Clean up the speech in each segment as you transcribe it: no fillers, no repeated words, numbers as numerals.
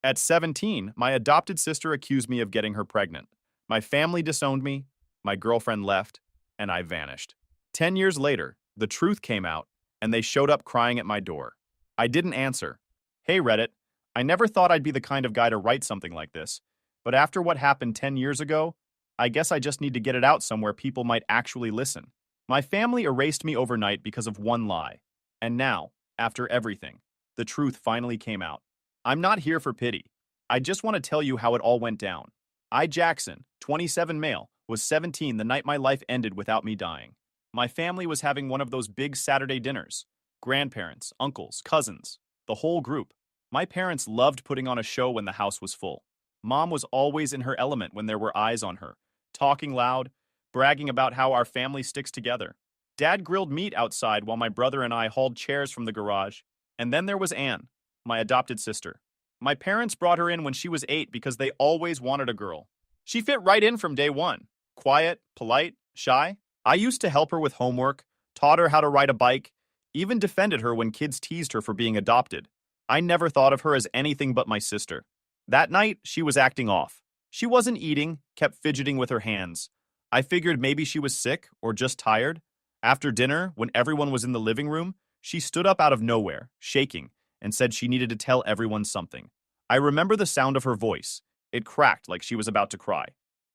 At 17, my adopted sister accused me of getting her pregnant. My family disowned me, my girlfriend left, and I vanished. 10 years later, the truth came out, and they showed up crying at my door. I didn't answer. Hey, Reddit, I never thought I'd be the kind of guy to write something like this, but after what happened 10 years ago, I guess I just need to get it out somewhere people might actually listen. My family erased me overnight because of one lie. And now, after everything, the truth finally came out. I'm not here for pity. I just want to tell you how it all went down. I, Jackson, 27 male, was 17 the night my life ended without me dying. My family was having one of those big Saturday dinners. Grandparents, uncles, cousins, the whole group. My parents loved putting on a show when the house was full. Mom was always in her element when there were eyes on her, talking loud, bragging about how our family sticks together. Dad grilled meat outside while my brother and I hauled chairs from the garage. And then there was Anne, my adopted sister. My parents brought her in when she was 8 because they always wanted a girl. She fit right in from day one. Quiet, polite, shy. I used to help her with homework, taught her how to ride a bike, even defended her when kids teased her for being adopted. I never thought of her as anything but my sister. That night, she was acting off. She wasn't eating, kept fidgeting with her hands. I figured maybe she was sick or just tired. After dinner, when everyone was in the living room, she stood up out of nowhere, shaking, and said she needed to tell everyone something. I remember the sound of her voice. It cracked like she was about to cry.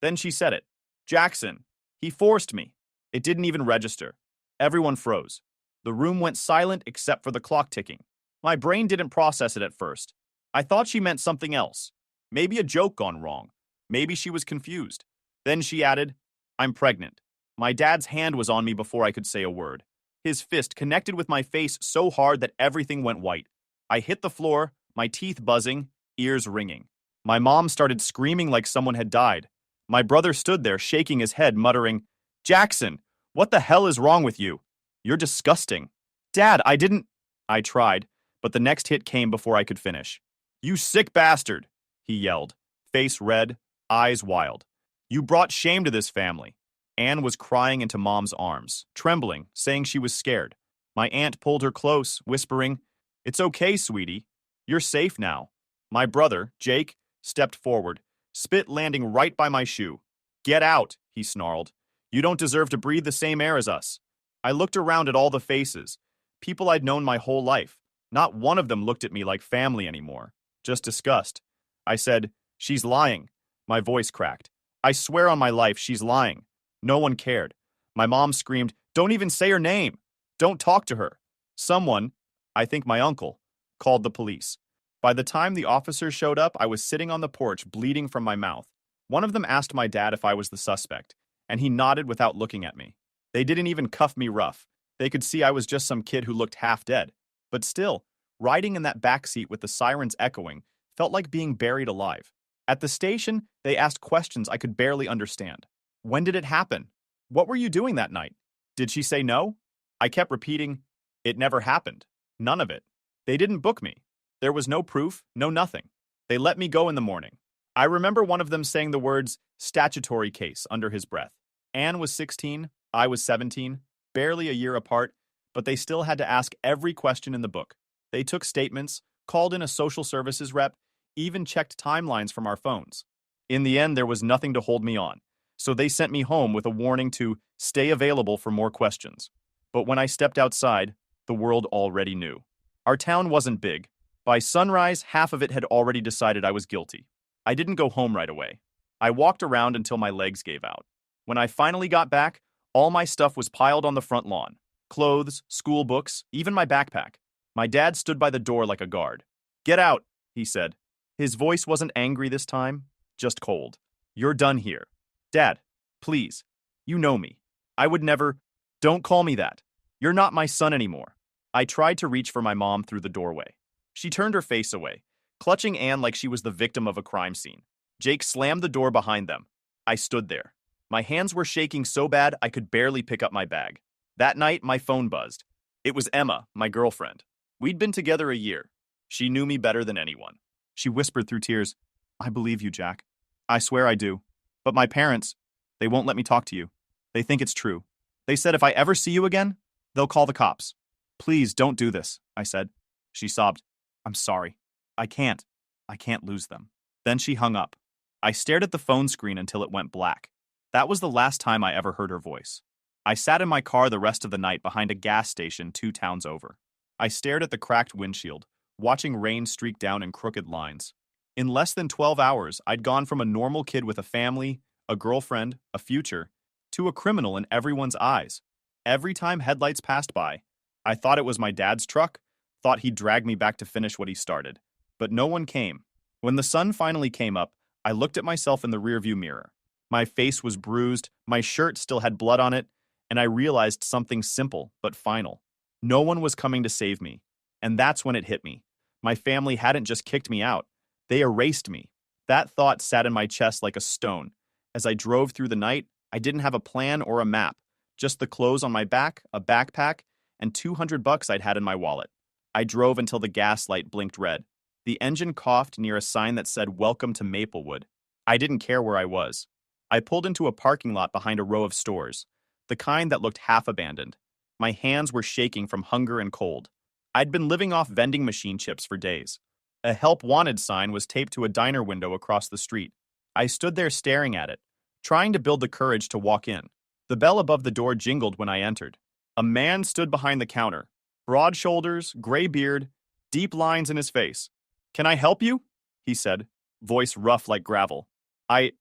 Then she said it. Jackson, he forced me. It didn't even register. Everyone froze. The room went silent except for the clock ticking. My brain didn't process it at first. I thought she meant something else. Maybe a joke gone wrong. Maybe she was confused. Then she added, I'm pregnant. My dad's hand was on me before I could say a word. His fist connected with my face so hard that everything went white. I hit the floor, my teeth buzzing, ears ringing. My mom started screaming like someone had died. My brother stood there shaking his head, muttering, Jackson, what the hell is wrong with you? You're disgusting. Dad, I didn't... I tried, but the next hit came before I could finish. You sick bastard, he yelled, face red, eyes wild. You brought shame to this family. Anne was crying into Mom's arms, trembling, saying she was scared. My aunt pulled her close, whispering, It's okay, sweetie. You're safe now. My brother, Jake, stepped forward, spit landing right by my shoe. Get out, he snarled. You don't deserve to breathe the same air as us. I looked around at all the faces, people I'd known my whole life. Not one of them looked at me like family anymore, just disgust. I said, She's lying. My voice cracked. I swear on my life, she's lying. No one cared. My mom screamed, Don't even say her name. Don't talk to her. Someone, I think my uncle, called the police. By the time the officers showed up, I was sitting on the porch, bleeding from my mouth. One of them asked my dad if I was the suspect, and he nodded without looking at me. They didn't even cuff me rough. They could see I was just some kid who looked half dead. But still, riding in that back seat with the sirens echoing felt like being buried alive. At the station, they asked questions I could barely understand. When did it happen? What were you doing that night? Did she say no? I kept repeating, It never happened. None of it. They didn't book me. There was no proof, no nothing. They let me go in the morning. I remember one of them saying the words, statutory case, under his breath. Anne was 16, I was 17, barely a year apart, but they still had to ask every question in the book. They took statements, called in a social services rep, even checked timelines from our phones. In the end, there was nothing to hold me on, so they sent me home with a warning to stay available for more questions. But when I stepped outside, the world already knew. Our town wasn't big. By sunrise, half of it had already decided I was guilty. I didn't go home right away. I walked around until my legs gave out. When I finally got back, all my stuff was piled on the front lawn. Clothes, school books, even my backpack. My dad stood by the door like a guard. Get out, he said. His voice wasn't angry this time, just cold. You're done here. Dad, please. You know me. I would never... Don't call me that. You're not my son anymore. I tried to reach for my mom through the doorway. She turned her face away, clutching Anne like she was the victim of a crime scene. Jake slammed the door behind them. I stood there. My hands were shaking so bad I could barely pick up my bag. That night, my phone buzzed. It was Emma, my girlfriend. We'd been together a year. She knew me better than anyone. She whispered through tears, I believe you, Jack. I swear I do. But my parents, they won't let me talk to you. They think it's true. They said if I ever see you again, they'll call the cops. Please don't do this, I said. She sobbed. I'm sorry. I can't. I can't lose them. Then she hung up. I stared at the phone screen until it went black. That was the last time I ever heard her voice. I sat in my car the rest of the night behind a gas station 2 towns over. I stared at the cracked windshield, watching rain streak down in crooked lines. In less than 12 hours, I'd gone from a normal kid with a family, a girlfriend, a future, to a criminal in everyone's eyes. Every time headlights passed by, I thought it was my dad's truck, thought he'd drag me back to finish what he started. But no one came. When the sun finally came up, I looked at myself in the rearview mirror. My face was bruised, my shirt still had blood on it, and I realized something simple but final. No one was coming to save me. And that's when it hit me. My family hadn't just kicked me out, they erased me. That thought sat in my chest like a stone. As I drove through the night, I didn't have a plan or a map, just the clothes on my back, a backpack, and $200 I'd had in my wallet. I drove until the gas light blinked red. The engine coughed near a sign that said, "Welcome to Maplewood." I didn't care where I was. I pulled into a parking lot behind a row of stores, the kind that looked half abandoned. My hands were shaking from hunger and cold. I'd been living off vending machine chips for days. A help wanted sign was taped to a diner window across the street. I stood there staring at it, trying to build the courage to walk in. The bell above the door jingled when I entered. A man stood behind the counter, broad shoulders, gray beard, deep lines in his face. "Can I help you?" he said, voice rough like gravel. I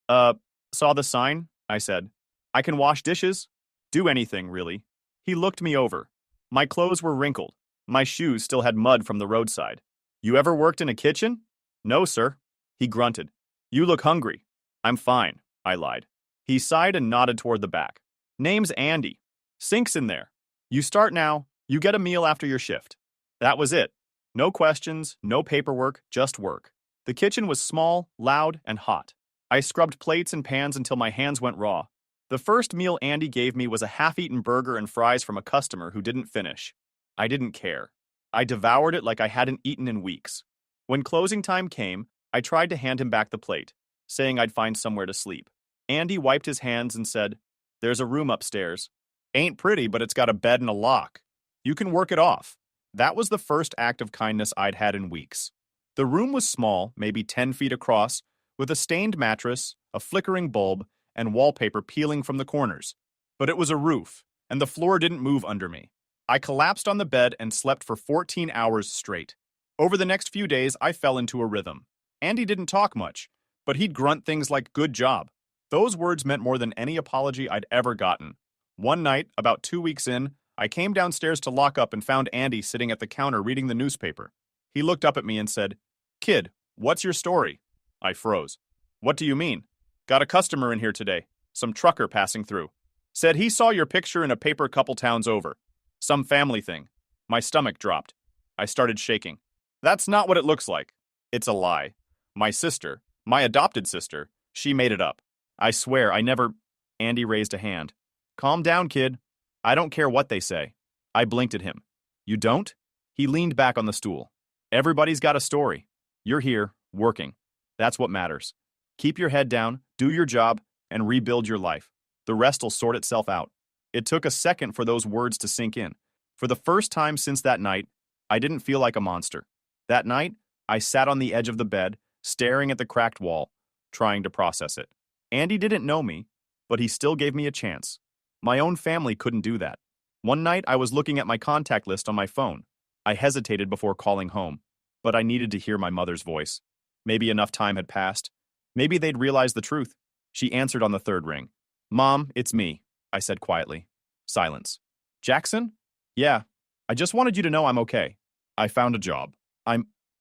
saw the sign," I said. "I can wash dishes. Do anything, really." He looked me over. My clothes were wrinkled. My shoes still had mud from the roadside. "You ever worked in a kitchen?" "No, sir." He grunted. "You look hungry." "I'm fine," I lied. He sighed and nodded toward the back. "Name's Andy. Sink's in there. You start now. You get a meal after your shift." That was it. No questions, no paperwork, just work. The kitchen was small, loud, and hot. I scrubbed plates and pans until my hands went raw. The first meal Andy gave me was a half-eaten burger and fries from a customer who didn't finish. I didn't care. I devoured it like I hadn't eaten in weeks. When closing time came, I tried to hand him back the plate, saying I'd find somewhere to sleep. Andy wiped his hands and said, "There's a room upstairs. Ain't pretty, but it's got a bed and a lock. You can work it off." That was the first act of kindness I'd had in weeks. The room was small, maybe 10 feet across, with a stained mattress, a flickering bulb, and wallpaper peeling from the corners. But it was a roof, and the floor didn't move under me. I collapsed on the bed and slept for 14 hours straight. Over the next few days, I fell into a rhythm. Andy didn't talk much, but he'd grunt things like "good job." Those words meant more than any apology I'd ever gotten. One night, about 2 weeks in, I came downstairs to lock up and found Andy sitting at the counter reading the newspaper. He looked up at me and said, "Kid, what's your story?" I froze. "What do you mean?" "Got a customer in here today. Some trucker passing through. Said he saw your picture in a paper couple towns over. Some family thing." My stomach dropped. I started shaking. "That's not what it looks like." "It's a lie. My sister, my adopted sister, she made it up. I swear I never—" Andy raised a hand. "Calm down, kid. I don't care what they say." I blinked at him. "You don't?" He leaned back on the stool. "Everybody's got a story. You're here, working. That's what matters. Keep your head down, do your job, and rebuild your life. The rest'll sort itself out." It took a second for those words to sink in. For the first time since that night, I didn't feel like a monster. That night, I sat on the edge of the bed, staring at the cracked wall, trying to process it. Andy didn't know me, but he still gave me a chance. My own family couldn't do that. One night, I was looking at my contact list on my phone. I hesitated before calling home, but I needed to hear my mother's voice. Maybe enough time had passed. Maybe they'd realized the truth. She answered on the third ring. "Mom, it's me," I said quietly. Silence. "Jackson?" "Yeah. I just wanted you to know I'm okay. I found a job.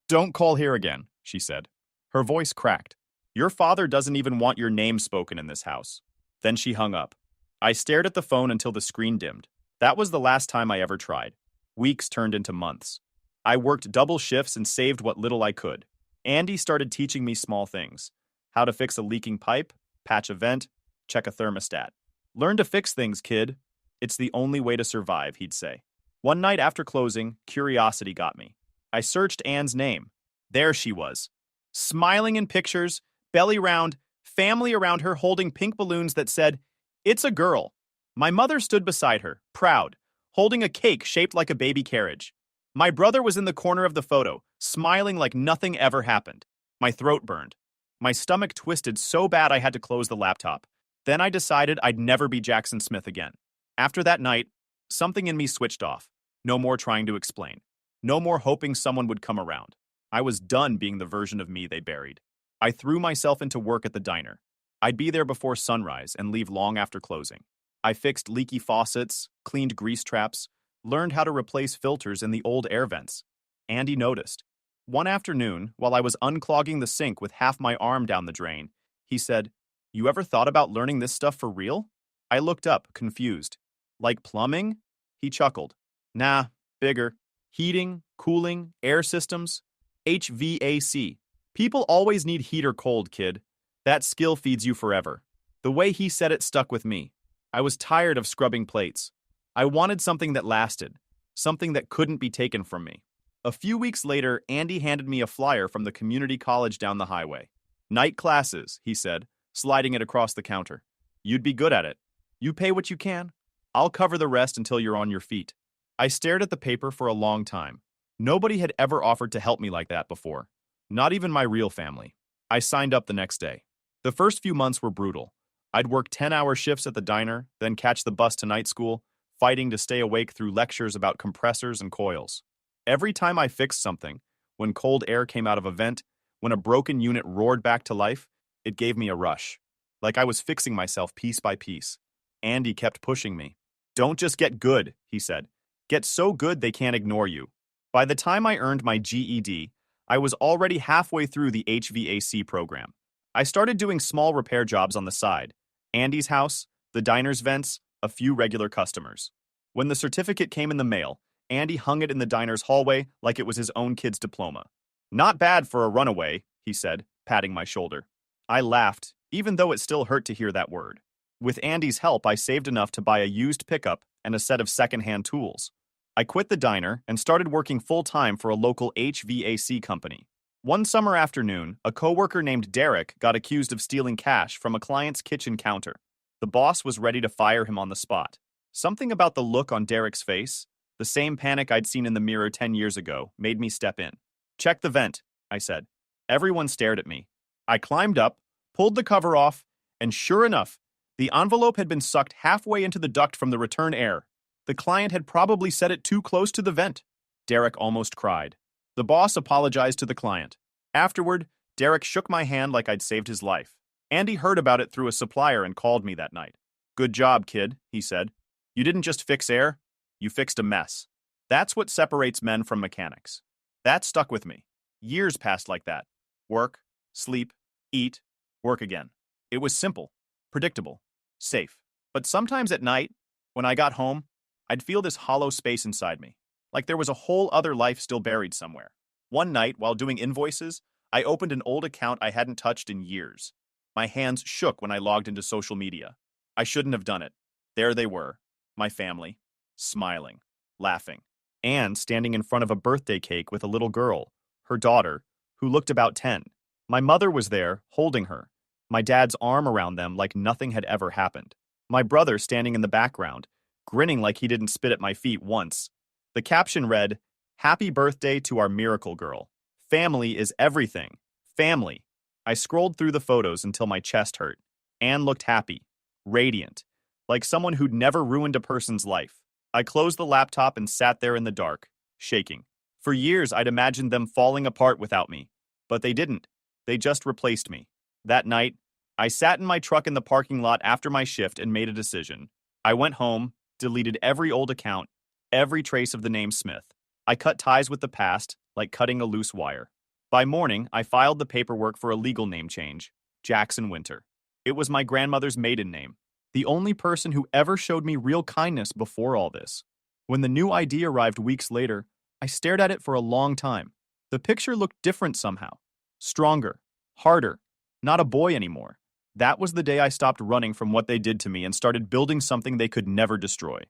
Don't call here again," she said. Her voice cracked. "Your father doesn't even want your name spoken in this house." Then she hung up. I stared at the phone until the screen dimmed. That was the last time I ever tried. Weeks turned into months. I worked double shifts and saved what little I could. Andy started teaching me small things. How to fix a leaking pipe, patch a vent, check a thermostat. "Learn to fix things, kid. It's the only way to survive," he'd say. One night after closing, curiosity got me. I searched Anne's name. There she was. Smiling in pictures, belly round, family around her holding pink balloons that said, "It's a girl." My mother stood beside her, proud, holding a cake shaped like a baby carriage. My brother was in the corner of the photo, smiling like nothing ever happened. My throat burned. My stomach twisted so bad I had to close the laptop. Then I decided I'd never be Jackson Smith again. After that night, something in me switched off. No more trying to explain. No more hoping someone would come around. I was done being the version of me they buried. I threw myself into work at the diner. I'd be there before sunrise and leave long after closing. I fixed leaky faucets, cleaned grease traps, learned how to replace filters in the old air vents. Andy noticed. One afternoon, while I was unclogging the sink with half my arm down the drain, he said, "You ever thought about learning this stuff for real?" I looked up, confused. "Like plumbing?" He chuckled. "Nah, bigger. Heating, cooling, air systems. HVAC. People always need heat or cold, kid. That skill feeds you forever." The way he said it stuck with me. I was tired of scrubbing plates. I wanted something that lasted, something that couldn't be taken from me. A few weeks later, Andy handed me a flyer from the community college down the highway. "Night classes," he said, sliding it across the counter. "You'd be good at it. You pay what you can. I'll cover the rest until you're on your feet." I stared at the paper for a long time. Nobody had ever offered to help me like that before. Not even my real family. I signed up the next day. The first few months were brutal. I'd work 10-hour shifts at the diner, then catch the bus to night school, fighting to stay awake through lectures about compressors and coils. Every time I fixed something, when cold air came out of a vent, when a broken unit roared back to life, it gave me a rush. Like I was fixing myself piece by piece. Andy kept pushing me. "Don't just get good," he said. "Get so good they can't ignore you." By the time I earned my GED, I was already halfway through the HVAC program. I started doing small repair jobs on the side. Andy's house, the diner's vents, a few regular customers. When the certificate came in the mail, Andy hung it in the diner's hallway like it was his own kid's diploma. "Not bad for a runaway," he said, patting my shoulder. I laughed, even though it still hurt to hear that word. With Andy's help, I saved enough to buy a used pickup and a set of secondhand tools. I quit the diner and started working full-time for a local HVAC company. One summer afternoon, a coworker named Derek got accused of stealing cash from a client's kitchen counter. The boss was ready to fire him on the spot. Something about the look on Derek's face, the same panic I'd seen in the mirror 10 years ago, made me step in. "Check the vent," I said. Everyone stared at me. I climbed up, pulled the cover off, and sure enough, the envelope had been sucked halfway into the duct from the return air. The client had probably set it too close to the vent. Derek almost cried. The boss apologized to the client. Afterward, Derek shook my hand like I'd saved his life. Andy heard about it through a supplier and called me that night. "Good job, kid," he said. "You didn't just fix air, you fixed a mess." That's what separates men from mechanics. That stuck with me. Years passed like that. Work, sleep, eat, work again. It was simple, predictable, safe. But sometimes at night, when I got home, I'd feel this hollow space inside me, like there was a whole other life still buried somewhere. One night, while doing invoices, I opened an old account I hadn't touched in years. My hands shook when I logged into social media. I shouldn't have done it. There they were, my family, smiling, laughing, and standing in front of a birthday cake with a little girl, her daughter, who looked about 10. My mother was there, holding her, my dad's arm around them like nothing had ever happened. My brother standing in the background, grinning like he didn't spit at my feet once. The caption read, "Happy birthday to our miracle girl. Family is everything. Family." I scrolled through the photos until my chest hurt. Anne looked happy, radiant, like someone who'd never ruined a person's life. I closed the laptop and sat there in the dark, shaking. For years, I'd imagined them falling apart without me. But they didn't. They just replaced me. That night, I sat in my truck in the parking lot after my shift and made a decision. I went home, deleted every old account, every trace of the name Smith. I cut ties with the past, like cutting a loose wire. By morning, I filed the paperwork for a legal name change, Jackson Winter. It was my grandmother's maiden name, the only person who ever showed me real kindness before all this. When the new ID arrived weeks later, I stared at it for a long time. The picture looked different somehow. Stronger, harder, not a boy anymore. That was the day I stopped running from what they did to me and started building something they could never destroy.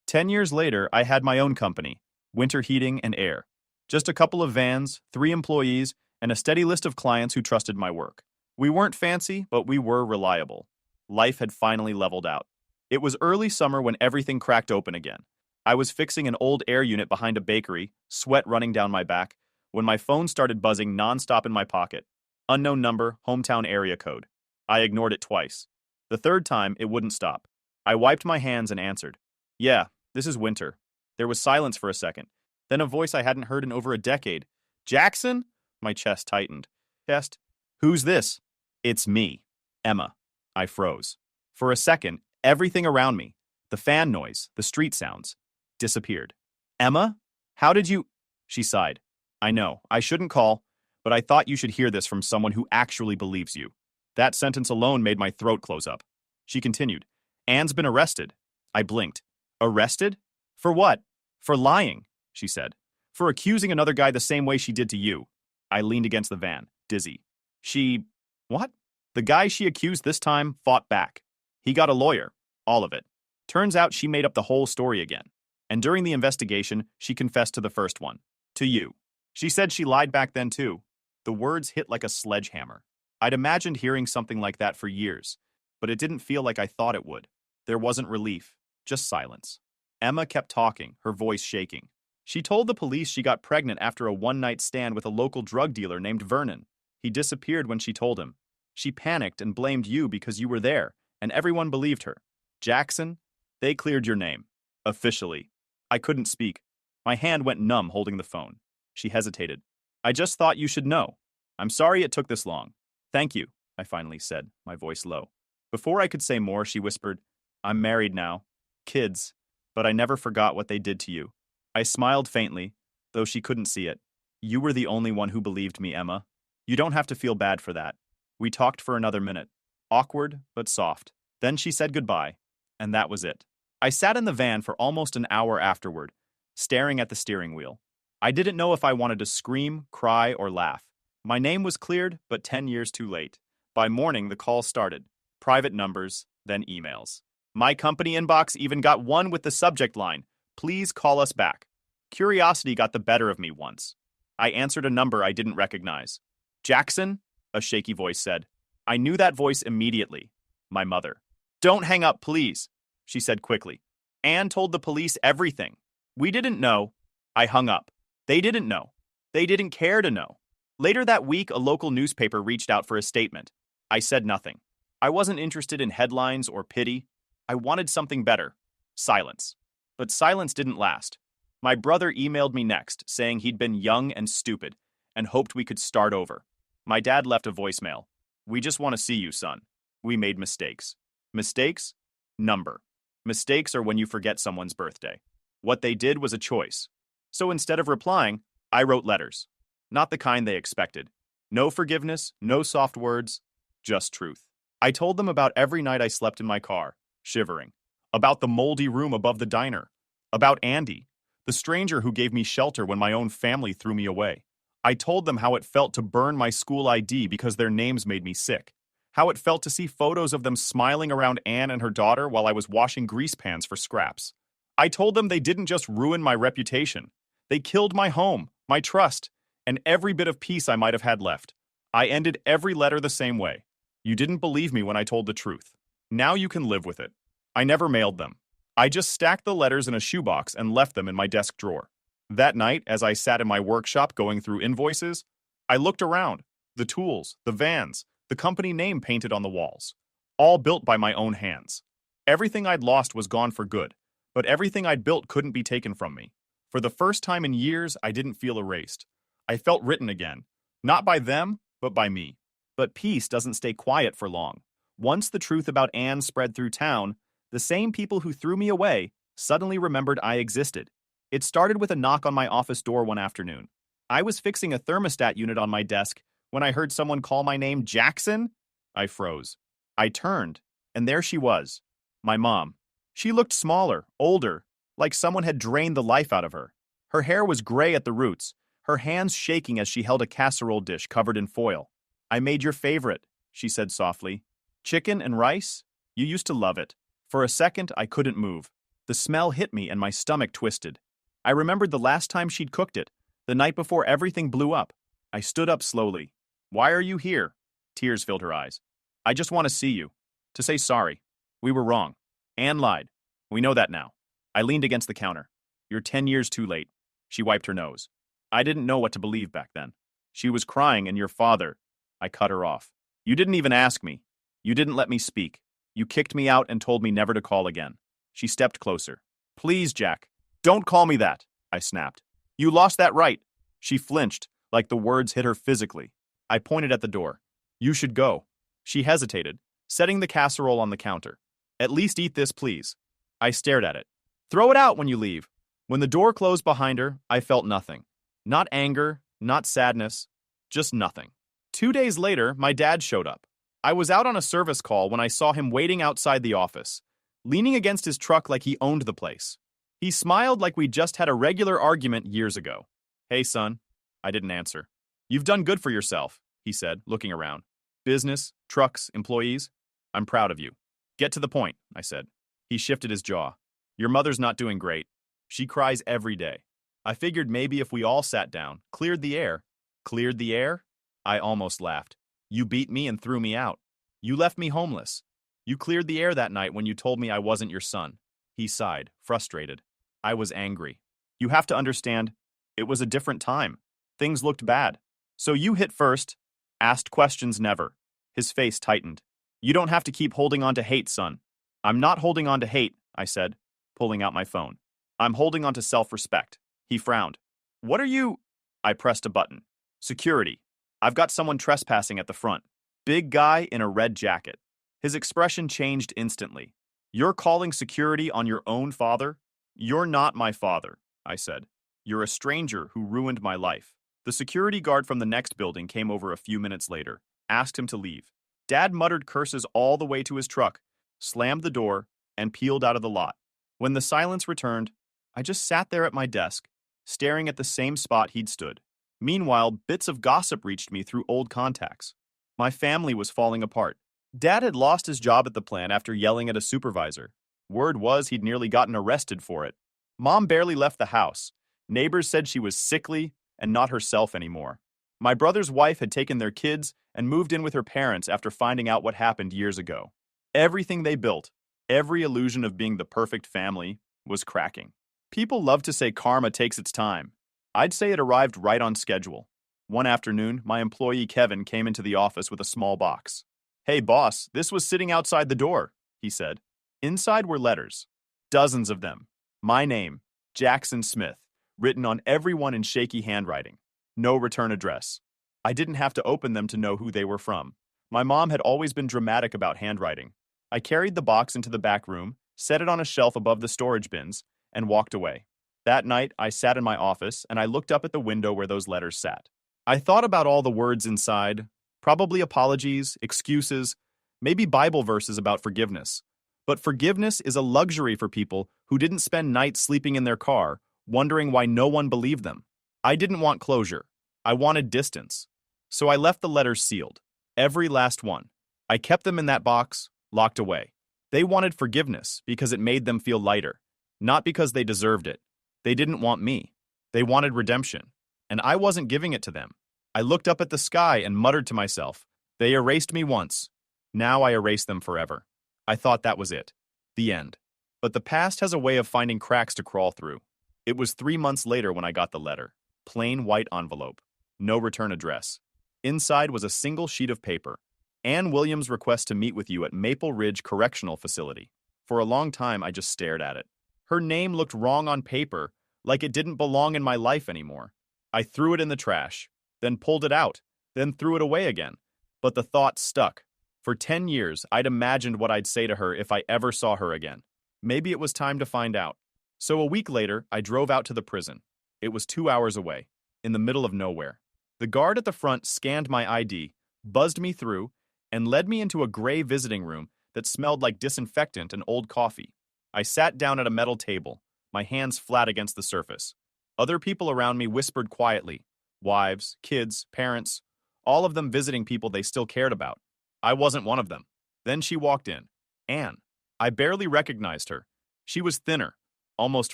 10 years later, I had my own company, Winter Heating and Air. Just a couple of vans, 3 employees, and a steady list of clients who trusted my work. We weren't fancy, but we were reliable. Life had finally leveled out. It was early summer when everything cracked open again. I was fixing an old air unit behind a bakery, sweat running down my back, when my phone started buzzing nonstop in my pocket. Unknown number, hometown area code. I ignored it twice. The third time, it wouldn't stop. I wiped my hands and answered. Yeah, this is Winter. There was silence for a second. Then a voice I hadn't heard in over a decade. Jackson? My chest tightened. Chest? Who's this? It's me. Emma. I froze. For a second, everything around me, the fan noise, the street sounds, disappeared. Emma? How did you? She sighed. I know, I shouldn't call, but I thought you should hear this from someone who actually believes you. That sentence alone made my throat close up. She continued. Anne's been arrested. I blinked. Arrested? For what? For lying, she said. For accusing another guy the same way she did to you. I leaned against the van, dizzy. She... What? The guy she accused this time fought back. He got a lawyer. All of it. Turns out she made up the whole story again. And during the investigation, she confessed to the first one. To you. She said she lied back then too. The words hit like a sledgehammer. I'd imagined hearing something like that for years, but it didn't feel like I thought it would. There wasn't relief, just silence. Emma kept talking, her voice shaking. She told the police she got pregnant after a one-night stand with a local drug dealer named Vernon. He disappeared when she told him. She panicked and blamed you because you were there, and everyone believed her. Jackson, they cleared your name. Officially. I couldn't speak. My hand went numb holding the phone. She hesitated. I just thought you should know. I'm sorry it took this long. Thank you, I finally said, my voice low. Before I could say more, she whispered, I'm married now. Kids. But I never forgot what they did to you. I smiled faintly, though she couldn't see it. You were the only one who believed me, Emma. You don't have to feel bad for that. We talked for another minute. Awkward, but soft. Then she said goodbye, and that was it. I sat in the van for almost an hour afterward, staring at the steering wheel. I didn't know if I wanted to scream, cry, or laugh. My name was cleared, but 10 years too late. By morning, the calls started. Private numbers, then emails. My company inbox even got one with the subject line, please call us back. Curiosity got the better of me once. I answered a number I didn't recognize. Jackson? A shaky voice said. I knew that voice immediately. My mother. Don't hang up, please, she said quickly. Anne told the police everything. We didn't know. I hung up. They didn't know. They didn't care to know. Later that week, a local newspaper reached out for a statement. I said nothing. I wasn't interested in headlines or pity. I wanted something better. Silence. But silence didn't last. My brother emailed me next, saying he'd been young and stupid, and hoped we could start over. My dad left a voicemail. We just want to see you, son. We made mistakes. Mistakes? Number. Mistakes are when you forget someone's birthday. What they did was a choice. So instead of replying, I wrote letters. Not the kind they expected. No forgiveness, no soft words, just truth. I told them about every night I slept in my car, shivering. About the moldy room above the diner. About Andy, the stranger who gave me shelter when my own family threw me away. I told them how it felt to burn my school ID because their names made me sick. How it felt to see photos of them smiling around Anne and her daughter while I was washing grease pans for scraps. I told them they didn't just ruin my reputation. They killed my home, my trust, and every bit of peace I might have had left. I ended every letter the same way. You didn't believe me when I told the truth. Now you can live with it. I never mailed them. I just stacked the letters in a shoebox and left them in my desk drawer. That night, as I sat in my workshop going through invoices, I looked around. The tools, the vans, the company name painted on the walls. All built by my own hands. Everything I'd lost was gone for good, but everything I'd built couldn't be taken from me. For the first time in years, I didn't feel erased. I felt written again. Not by them, but by me. But peace doesn't stay quiet for long. Once the truth about Anne spread through town, the same people who threw me away suddenly remembered I existed. It started with a knock on my office door one afternoon. I was fixing a thermostat unit on my desk when I heard someone call my name Jackson. I froze. I turned, and there she was, my mom. She looked smaller, older, like someone had drained the life out of her. Her hair was gray at the roots, her hands shaking as she held a casserole dish covered in foil. I made your favorite, she said softly. Chicken and rice? You used to love it. For a second, I couldn't move. The smell hit me and my stomach twisted. I remembered the last time she'd cooked it, the night before everything blew up. I stood up slowly. Why are you here? Tears filled her eyes. I just want to see you. To say sorry. We were wrong. Anne lied. We know that now. I leaned against the counter. You're 10 years too late. She wiped her nose. I didn't know what to believe back then. She was crying and your father. I cut her off. You didn't even ask me. You didn't let me speak. You kicked me out and told me never to call again. She stepped closer. Please, Jack. Don't call me that, I snapped. You lost that right. She flinched, like the words hit her physically. I pointed at the door. You should go. She hesitated, setting the casserole on the counter. At least eat this, please. I stared at it. Throw it out when you leave. When the door closed behind her, I felt nothing. Not anger, not sadness, just nothing. 2 days later, my dad showed up. I was out on a service call when I saw him waiting outside the office, leaning against his truck like he owned the place. He smiled like we just had a regular argument years ago. Hey, son. I didn't answer. You've done good for yourself, he said, looking around. Business, trucks, employees. I'm proud of you. Get to the point, I said. He shifted his jaw. Your mother's not doing great. She cries every day. I figured maybe if we all sat down, cleared the air. Cleared the air? I almost laughed. You beat me and threw me out. You left me homeless. You cleared the air that night when you told me I wasn't your son. He sighed, frustrated. I was angry. You have to understand, it was a different time. Things looked bad. So you hit first, asked questions never. His face tightened. You don't have to keep holding on to hate, son. I'm not holding on to hate, I said, pulling out my phone. I'm holding on to self-respect. He frowned. What are you? I pressed a button. Security. I've got someone trespassing at the front. Big guy in a red jacket. His expression changed instantly. You're calling security on your own father? You're not my father, I said. You're a stranger who ruined my life. The security guard from the next building came over a few minutes later, asked him to leave. Dad muttered curses all the way to his truck, slammed the door, and peeled out of the lot. When the silence returned, I just sat there at my desk, staring at the same spot he'd stood. Meanwhile, bits of gossip reached me through old contacts. My family was falling apart. Dad had lost his job at the plant after yelling at a supervisor. Word was he'd nearly gotten arrested for it. Mom barely left the house. Neighbors said she was sickly and not herself anymore. My brother's wife had taken their kids and moved in with her parents after finding out what happened years ago. Everything they built, every illusion of being the perfect family, was cracking. People love to say karma takes its time. I'd say it arrived right on schedule. One afternoon, my employee Kevin came into the office with a small box. Hey boss, this was sitting outside the door, he said. Inside were letters. Dozens of them. My name, Jackson Smith, written on every one in shaky handwriting. No return address. I didn't have to open them to know who they were from. My mom had always been dramatic about handwriting. I carried the box into the back room, set it on a shelf above the storage bins, and walked away. That night, I sat in my office and I looked up at the window where those letters sat. I thought about all the words inside, probably apologies, excuses, maybe Bible verses about forgiveness. But forgiveness is a luxury for people who didn't spend nights sleeping in their car, wondering why no one believed them. I didn't want closure. I wanted distance. So I left the letters sealed. Every last one. I kept them in that box, locked away. They wanted forgiveness because it made them feel lighter, not because they deserved it. They didn't want me. They wanted redemption, and I wasn't giving it to them. I looked up at the sky and muttered to myself, they erased me once. Now I erase them forever. I thought that was it. The end. But the past has a way of finding cracks to crawl through. It was 3 months later when I got the letter. Plain white envelope. No return address. Inside was a single sheet of paper. Ann Williams' request to meet with you at Maple Ridge Correctional Facility. For a long time, I just stared at it. Her name looked wrong on paper, like it didn't belong in my life anymore. I threw it in the trash, then pulled it out, then threw it away again. But the thought stuck. For 10 years, I'd imagined what I'd say to her if I ever saw her again. Maybe it was time to find out. So a week later, I drove out to the prison. It was 2 hours away, in the middle of nowhere. The guard at the front scanned my ID, buzzed me through, and led me into a gray visiting room that smelled like disinfectant and old coffee. I sat down at a metal table, my hands flat against the surface. Other people around me whispered quietly. Wives, kids, parents, all of them visiting people they still cared about. I wasn't one of them. Then she walked in. Anne. I barely recognized her. She was thinner, almost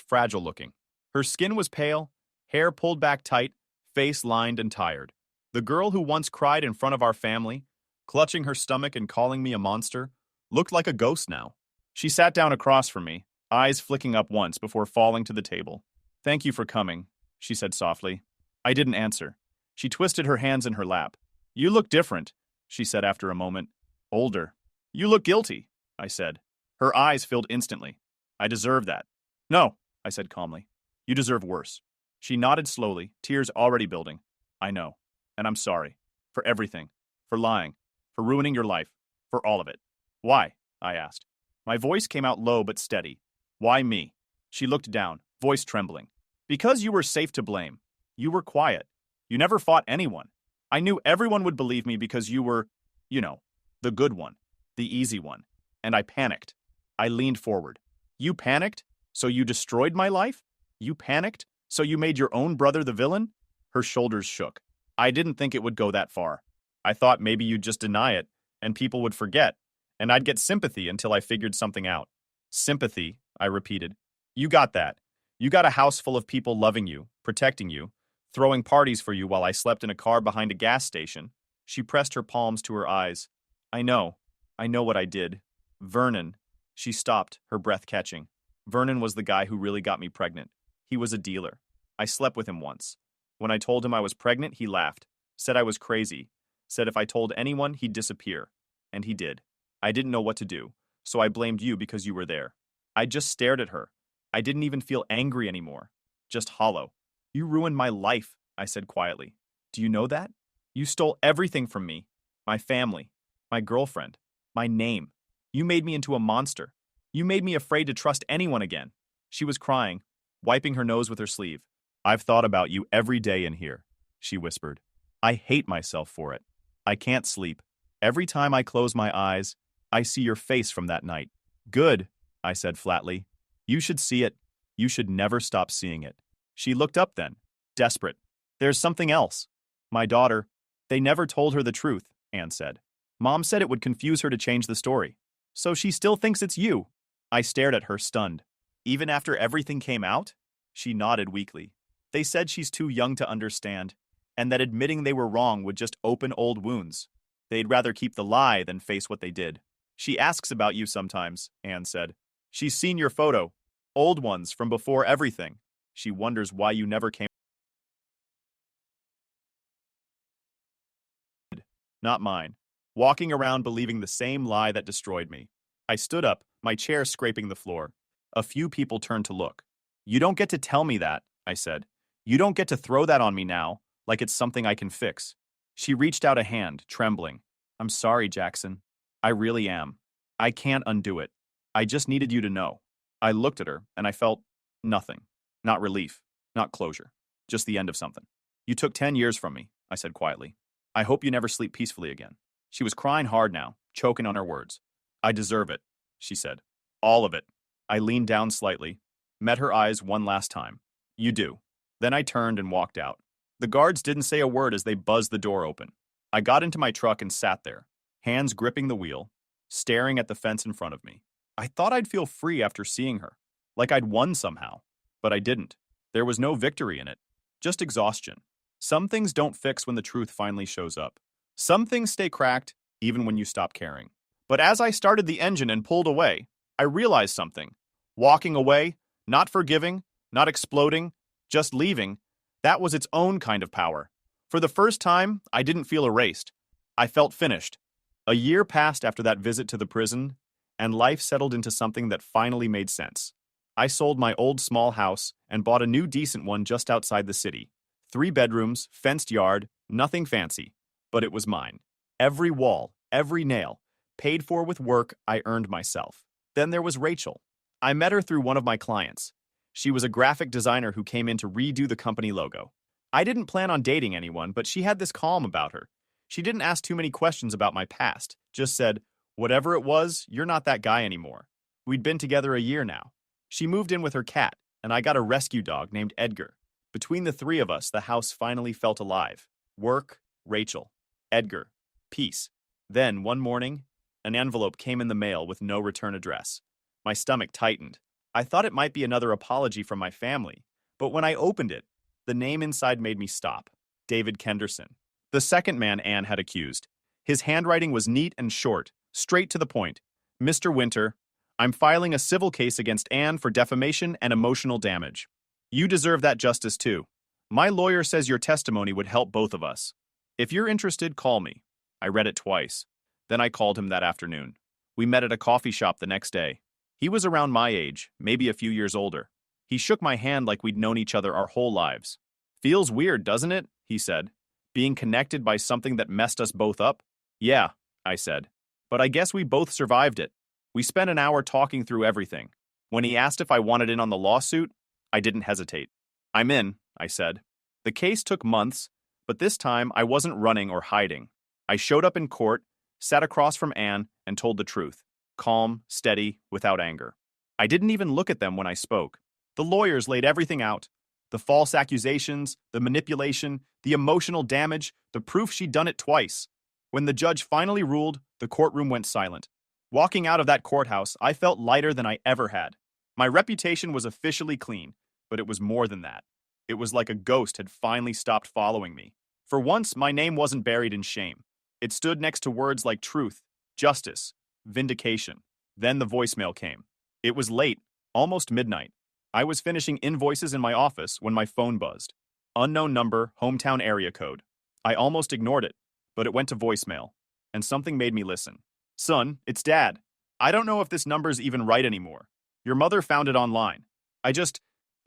fragile looking. Her skin was pale, hair pulled back tight, face lined and tired. The girl who once cried in front of our family, clutching her stomach and calling me a monster, looked like a ghost now. She sat down across from me, eyes flicking up once before falling to the table. Thank you for coming, she said softly. I didn't answer. She twisted her hands in her lap. You look different. she said after a moment. Older. You look guilty, I said. Her eyes filled instantly. I deserve that. No, I said calmly. You deserve worse. She nodded slowly, tears already building. I know. And I'm sorry. For everything. For lying. For ruining your life. For all of it. Why? I asked. My voice came out low but steady. Why me? She looked down, voice trembling. Because you were safe to blame. You were quiet. You never fought anyone. I knew everyone would believe me because you were, the good one. The easy one. And I panicked. I leaned forward. You panicked? So you destroyed my life? You panicked? So you made your own brother the villain? Her shoulders shook. I didn't think it would go that far. I thought maybe you'd just deny it, and people would forget, and I'd get sympathy until I figured something out. Sympathy, I repeated. You got that. You got a house full of people loving you, protecting you, throwing parties for you while I slept in a car behind a gas station. She pressed her palms to her eyes. I know what I did. Vernon. She stopped, her breath catching. Vernon was the guy who really got me pregnant. He was a dealer. I slept with him once. When I told him I was pregnant, he laughed, said I was crazy, said if I told anyone, he'd disappear. And he did. I didn't know what to do, so I blamed you because you were there. I just stared at her. I didn't even feel angry anymore. Just hollow. You ruined my life, I said quietly. Do you know that? You stole everything from me. My family. My girlfriend. My name. You made me into a monster. You made me afraid to trust anyone again. She was crying, wiping her nose with her sleeve. I've thought about you every day in here, she whispered. I hate myself for it. I can't sleep. Every time I close my eyes, I see your face from that night. Good, I said flatly. You should see it. You should never stop seeing it. She looked up then, desperate. There's something else. My daughter, they never told her the truth, Anne said. Mom said it would confuse her to change the story. So she still thinks it's you. I stared at her, stunned. Even after everything came out? She nodded weakly. They said she's too young to understand, and that admitting they were wrong would just open old wounds. They'd rather keep the lie than face what they did. She asks about you sometimes, Anne said. She's seen your photo. Old ones from before everything. She wonders why you never came. Not mine. Walking around believing the same lie that destroyed me. I stood up, my chair scraping the floor. A few people turned to look. You don't get to tell me that, I said. You don't get to throw that on me now, like it's something I can fix. She reached out a hand, trembling. I'm sorry, Jackson. I really am. I can't undo it. I just needed you to know. I looked at her, and I felt nothing. Not relief, not closure. Just the end of something. You took 10 years from me, I said quietly. I hope you never sleep peacefully again. She was crying hard now, choking on her words. I deserve it, she said. All of it. I leaned down slightly, met her eyes one last time. You do. Then I turned and walked out. The guards didn't say a word as they buzzed the door open. I got into my truck and sat there, hands gripping the wheel, staring at the fence in front of me. I thought I'd feel free after seeing her, like I'd won somehow. But I didn't. There was no victory in it, just exhaustion. Some things don't fix when the truth finally shows up. Some things stay cracked, even when you stop caring. But as I started the engine and pulled away, I realized something. Walking away, not forgiving, not exploding, just leaving, that was its own kind of power. For the first time, I didn't feel erased. I felt finished. A year passed after that visit to the prison, and life settled into something that finally made sense. I sold my old small house and bought a new decent one just outside the city. 3 bedrooms, fenced yard, nothing fancy. But it was mine. Every wall, every nail, paid for with work I earned myself. Then there was Rachel. I met her through one of my clients. She was a graphic designer who came in to redo the company logo. I didn't plan on dating anyone, but she had this calm about her. She didn't ask too many questions about my past, just said, whatever it was, you're not that guy anymore. We'd been together a year now. She moved in with her cat, and I got a rescue dog named Edgar. Between the 3 of us, the house finally felt alive. Work, Rachel, Edgar, peace. Then, one morning, an envelope came in the mail with no return address. My stomach tightened. I thought it might be another apology from my family, but when I opened it, the name inside made me stop. David Kenderson. The second man Anne had accused. His handwriting was neat and short, straight to the point. Mr. Winter, I'm filing a civil case against Anne for defamation and emotional damage. You deserve that justice too. My lawyer says your testimony would help both of us. If you're interested, call me. I read it twice. Then I called him that afternoon. We met at a coffee shop the next day. He was around my age, maybe a few years older. He shook my hand like we'd known each other our whole lives. Feels weird, doesn't it? He said. Being connected by something that messed us both up? Yeah, I said. But I guess we both survived it. We spent an hour talking through everything. When he asked if I wanted in on the lawsuit, I didn't hesitate. I'm in, I said. The case took months, but this time I wasn't running or hiding. I showed up in court, sat across from Anne, and told the truth. Calm, steady, without anger. I didn't even look at them when I spoke. The lawyers laid everything out. The false accusations, the manipulation, the emotional damage, the proof she'd done it twice. When the judge finally ruled, the courtroom went silent. Walking out of that courthouse, I felt lighter than I ever had. My reputation was officially clean, but it was more than that. It was like a ghost had finally stopped following me. For once, my name wasn't buried in shame. It stood next to words like truth, justice, vindication. Then the voicemail came. It was late, almost midnight. I was finishing invoices in my office when my phone buzzed. Unknown number, hometown area code. I almost ignored it, but it went to voicemail, and something made me listen. Son, it's Dad. I don't know if this number's even right anymore. Your mother found it online. I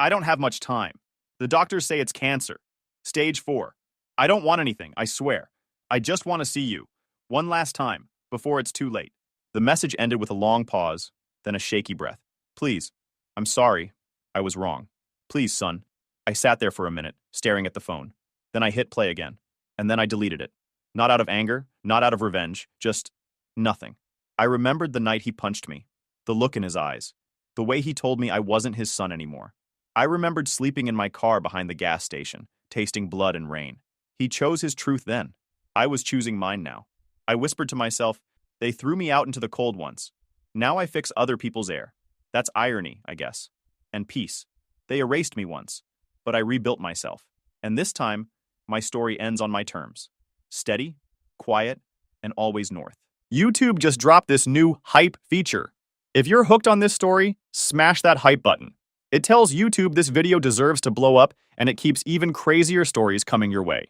don't have much time. The doctors say it's cancer. Stage 4. I don't want anything, I swear. I just want to see you. One last time, before it's too late. The message ended with a long pause, then a shaky breath. Please, I'm sorry. I was wrong. Please, son. I sat there for a minute, staring at the phone. Then I hit play again, and then I deleted it. Not out of anger, not out of revenge, just nothing. I remembered the night he punched me, the look in his eyes, the way he told me I wasn't his son anymore. I remembered sleeping in my car behind the gas station, tasting blood and rain. He chose his truth then. I was choosing mine now. I whispered to myself, they threw me out into the cold once. Now I fix other people's air. That's irony, I guess. And peace. They erased me once, but I rebuilt myself. And this time, my story ends on my terms. Steady, quiet, and always north. YouTube just dropped this new hype feature. If you're hooked on this story, smash that hype button. It tells YouTube this video deserves to blow up, and it keeps even crazier stories coming your way.